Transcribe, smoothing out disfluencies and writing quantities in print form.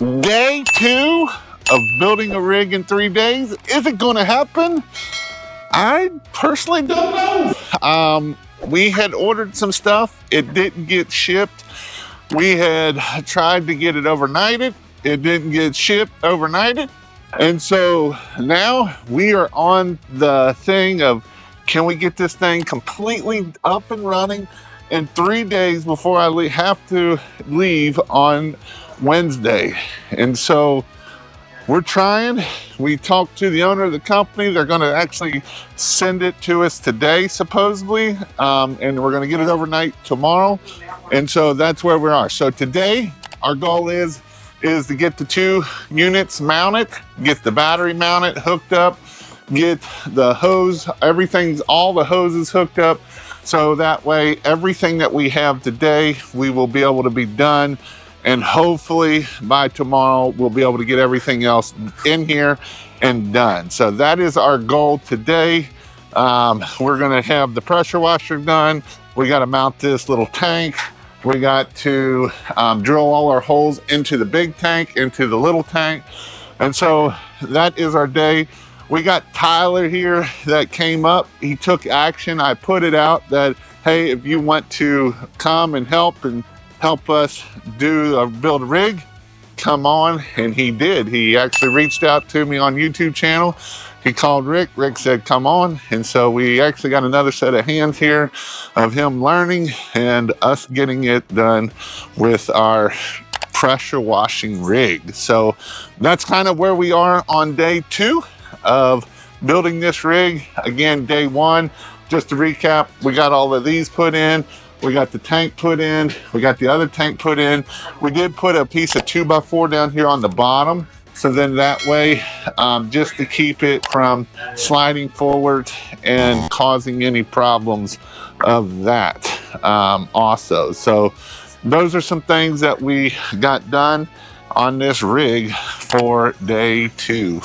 Day 2 of building a rig in 3 days. Is it going to happen? I personally don't know. We had ordered some stuff. It didn't get shipped. We had tried to get it overnighted. It didn't get shipped overnighted. And so now we are on the thing of, can we get this thing completely up and running in 3 days before I have to leave on Wednesday? And so we're trying. We talked to the owner of the company. They're going to actually send it to us today, supposedly, and we're going to get it overnight tomorrow. And so that's where we are. So today, our goal is to get the 2 units mounted, get the battery mounted, hooked up, get the hose, all the hoses hooked up. So that way, everything that we have today, we will be able to be done. And hopefully by tomorrow, we'll be able to get everything else in here and done. So that is our goal today. We're gonna have the pressure washer done. We gotta mount this little tank. We got to drill all our holes into the big tank, into the little tank. And so that is our day. We got Tyler here that came up. He took action. I put it out that, hey, if you want to come and help us build a rig, come on. And he did. He actually reached out to me on YouTube channel. He called Rick. Rick said, come on. And so we actually got another set of hands here of him learning and us getting it done with our pressure washing rig. So that's kind of where we are on day 2 of building this rig. Again, day 1, just to recap, we got all of these put in. We got the tank put in. We got the other tank put in. We did put a piece of 2x4 down here on the bottom. So then that way, just to keep it from sliding forward and causing any problems of that also. So those are some things that we got done on this rig for day 2.